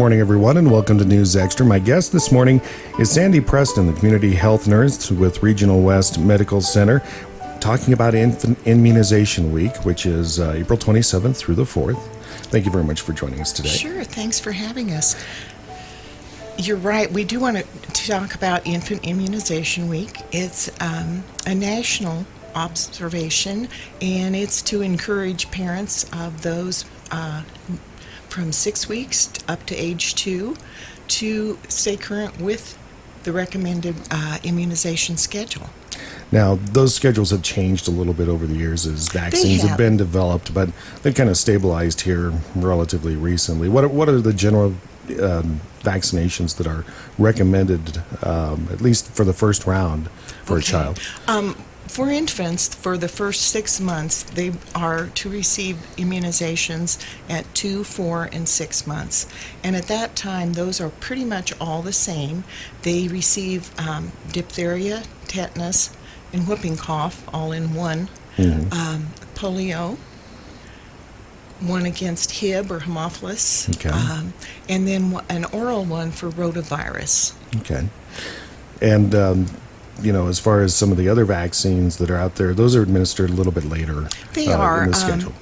morning, everyone, and welcome to News Extra. My guest this morning is Sandy Preston, the community health nurse with Regional West Medical Center, talking about Infant Immunization Week, which is April 27th through the 4th. Thank you very much for joining us today. Sure, thanks for having us. You're right, we do want to talk about Infant Immunization Week. It's a national observation, and it's to encourage parents of those from 6 weeks up to age 2 to stay current with the recommended immunization schedule. Now, those schedules have changed a little bit over the years as vaccines have been developed, but they've kind of stabilized here relatively recently. What are the general vaccinations that are recommended, at least for the first round for a child? For infants, for the first 6 months, they are to receive immunizations at 2, 4, and 6 months. And at that time, those are pretty much all the same. They receive diphtheria, tetanus, and whooping cough all in one. Polio, one against Hib or Haemophilus, and then an oral one for rotavirus. Okay. And as far as some of the other vaccines that are out there, those are administered a little bit later They are. in the schedule.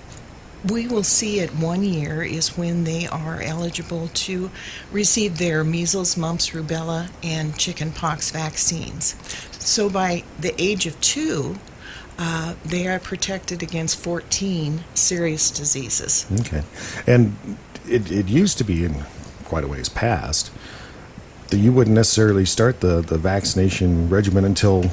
We will see at 1 year is when they are eligible to receive their measles, mumps, rubella, and chickenpox vaccines. So by the age of 2, they are protected against 14 serious diseases. Okay. And it used to be, in quite a ways past, that you wouldn't necessarily start the vaccination regimen until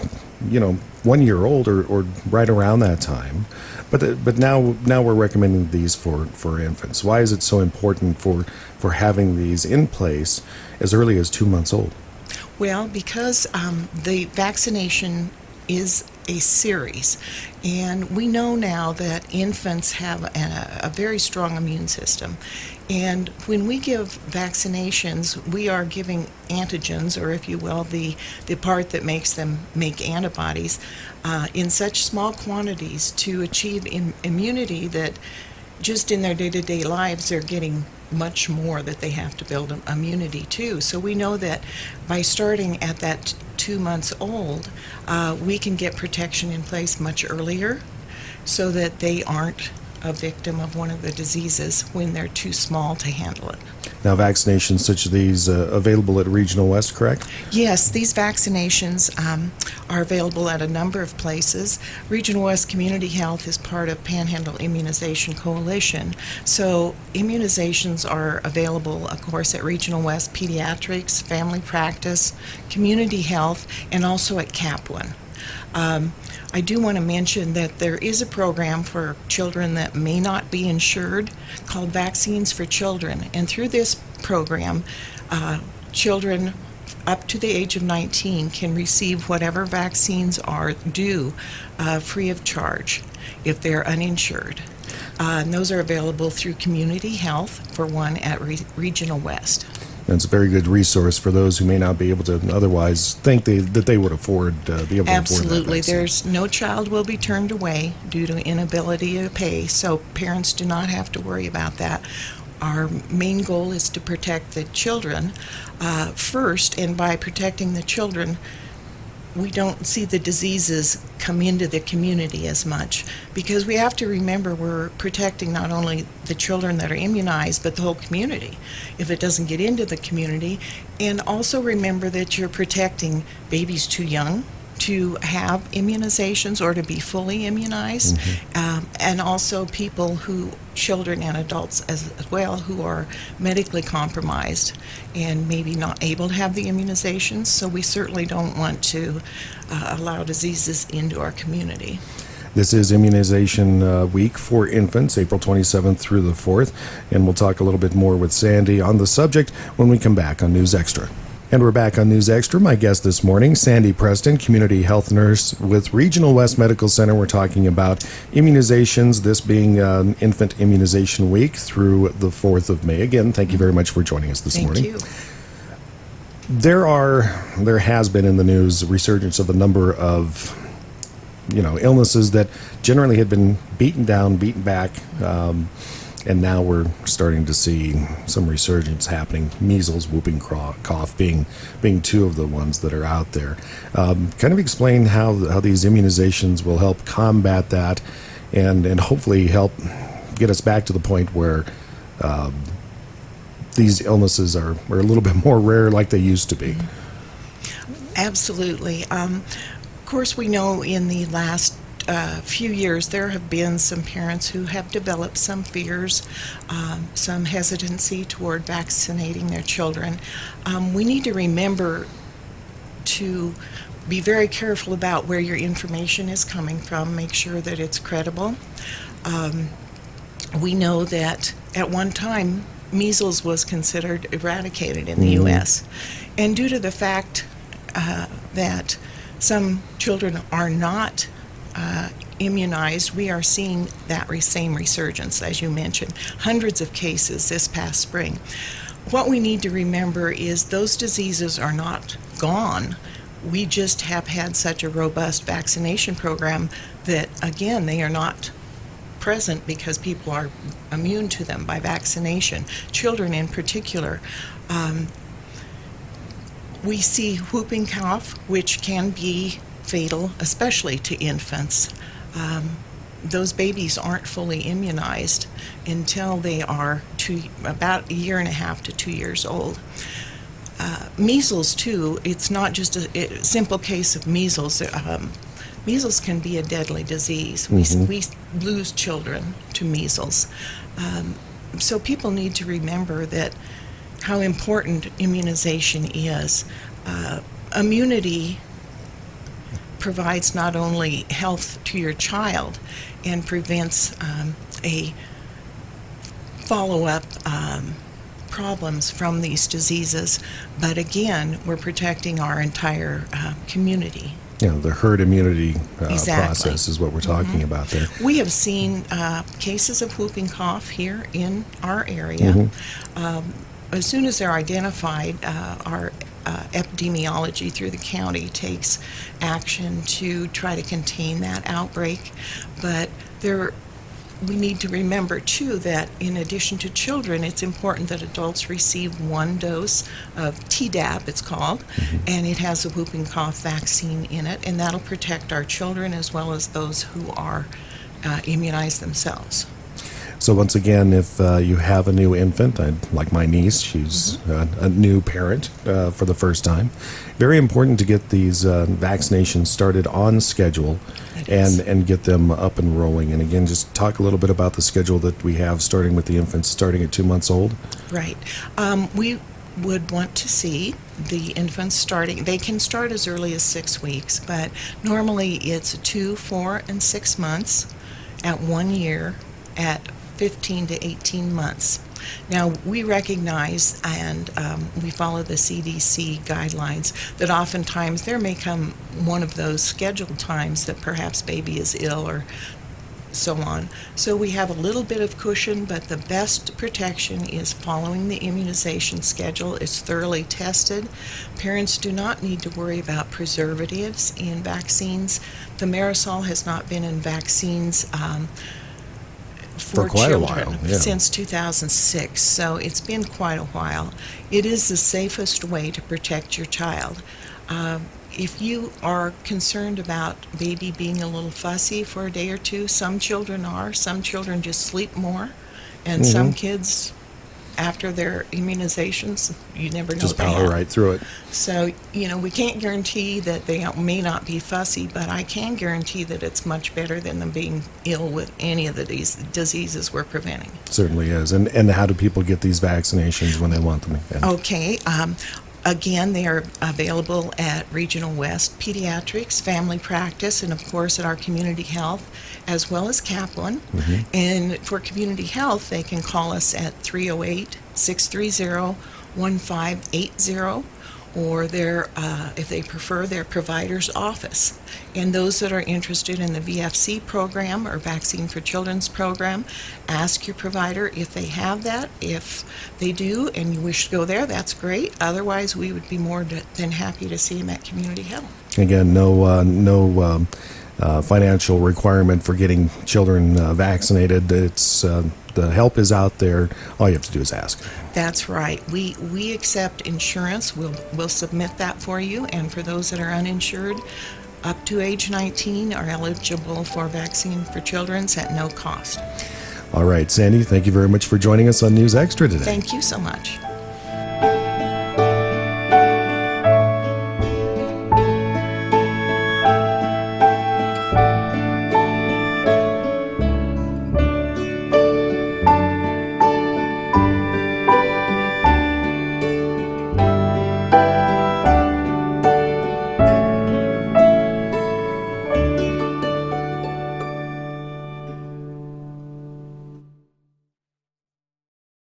1 year old or right around that time, but now we're recommending these for infants. Why is it so important for having these in place as early as 2 months old? Well, because the vaccination is a series, and we know now that infants have a very strong immune system, and when we give vaccinations, we are giving antigens, or if you will, the part that makes them make antibodies in such small quantities to achieve immunity that just in their day-to-day lives they're getting much more that they have to build immunity to. So we know that by starting at that 2 months old, we can get protection in place much earlier so that they aren't a victim of one of the diseases when they're too small to handle it. Now, vaccinations such as these available at Regional West, correct? Yes, these vaccinations are available at a number of places. Regional West Community Health is part of Panhandle Immunization Coalition, so immunizations are available, of course, at Regional West Pediatrics, Family Practice, Community Health, and also at Kaplan. I do want to mention that there is a program for children that may not be insured called Vaccines for Children, and through this program, children up to the age of 19 can receive whatever vaccines are due free of charge if they're uninsured. And those are available through Community Health, for one, at Regional West. It's a very good resource for those who may not be able to otherwise think that they would afford be able to afford that Absolutely. vaccine. There's no child will be turned away due to inability to pay, so parents do not have to worry about that. Our main goal is to protect the children first, and by protecting the children, we don't see the diseases come into the community as much, because we have to remember we're protecting not only the children that are immunized, but the whole community if it doesn't get into the community. And also remember that you're protecting babies too young to have immunizations or to be fully immunized, and also children and adults as well, who are medically compromised and maybe not able to have the immunizations. So we certainly don't want to allow diseases into our community. This is Immunization Week for infants, April 27th through the 4th, and we'll talk a little bit more with Sandy on the subject when we come back on News Extra. And we're back on News Extra. My guest this morning, Sandy Preston, community health nurse with Regional West Medical Center. We're talking about immunizations, this being Infant Immunization Week through the 4th of May. Again, thank you very much for joining us this morning. Thank you. There has been in the news a resurgence of a number of illnesses that generally had been beaten down, beaten back, and now we're starting to see some resurgence happening. Measles, whooping cough being two of the ones that are out there. Kind of explain how these immunizations will help combat that, and hopefully help get us back to the point where these illnesses are a little bit more rare like they used to be. Absolutely. Of course, we know in the last few years there have been some parents who have developed some fears, some hesitancy toward vaccinating their children. We need to remember to be very careful about where your information is coming from. Make sure that it's credible. We know that at one time measles was considered eradicated in the U.S. And due to the fact that some children are not immunized, we are seeing that same resurgence, as you mentioned. Hundreds of cases this past spring. What we need to remember is those diseases are not gone. We just have had such a robust vaccination program that, again, they are not present because people are immune to them by vaccination. Children in particular. We see whooping cough, which can be fatal, especially to infants. Those babies aren't fully immunized until they are about a year and a half to 2 years old. Measles, too, it's not just a simple case of measles. Measles can be a deadly disease. We lose children to measles. So people need to remember that how important immunization is. Immunity provides not only health to your child and prevents a follow-up problems from these diseases, but again, we're protecting our entire community. Yeah, the herd immunity process is what we're talking about there. We have seen cases of whooping cough here in our area. As soon as they're identified, our epidemiology through the county takes action to try to contain that outbreak. But we need to remember, too, that in addition to children, it's important that adults receive one dose of Tdap, it's called, and it has a whooping cough vaccine in it, and that'll protect our children as well as those who are immunized themselves. So once again, if you have a new infant, like my niece, she's a new parent for the first time. Very important to get these vaccinations started on schedule and get them up and rolling. And again, just talk a little bit about the schedule that we have starting with the infants starting at 2 months old. Right. We would want to see the infants starting. They can start as early as 6 weeks, but normally it's 2, 4, and 6 months at 1 year at 15 to 18 months. Now, we recognize and we follow the CDC guidelines that oftentimes there may come one of those scheduled times that perhaps baby is ill or so on. So we have a little bit of cushion, but the best protection is following the immunization schedule. It's thoroughly tested. Parents do not need to worry about preservatives in vaccines. The Marisol has not been in vaccines for quite children a while, since 2006, so it's been quite a while. It is the safest way to protect your child. If you are concerned about baby being a little fussy for a day or two, some children are. Some children just sleep more, and some kids, after their immunizations, you never know. Just power right through it. So, we can't guarantee that they may not be fussy, but I can guarantee that it's much better than them being ill with any of these diseases we're preventing. It certainly is. And how do people get these vaccinations when they want them? Okay. Again, they are available at Regional West Pediatrics, Family Practice, and of course at our Community Health, as well as Kaplan. And for Community Health, they can call us at 308-630-1580, or if they prefer, their provider's office. And those that are interested in the VFC program or Vaccine for Children's program, ask your provider if they have that. If they do and you wish to go there, that's great. Otherwise, we would be more than happy to see them at Community Health. Again, no financial requirement for getting children vaccinated. It's the help is out there. All you have to do is ask. That's right. We accept insurance. We'll submit that for you. And for those that are uninsured, up to age 19 are eligible for vaccine for children at no cost. All right, Sandy, thank you very much for joining us on News Extra today. Thank you so much.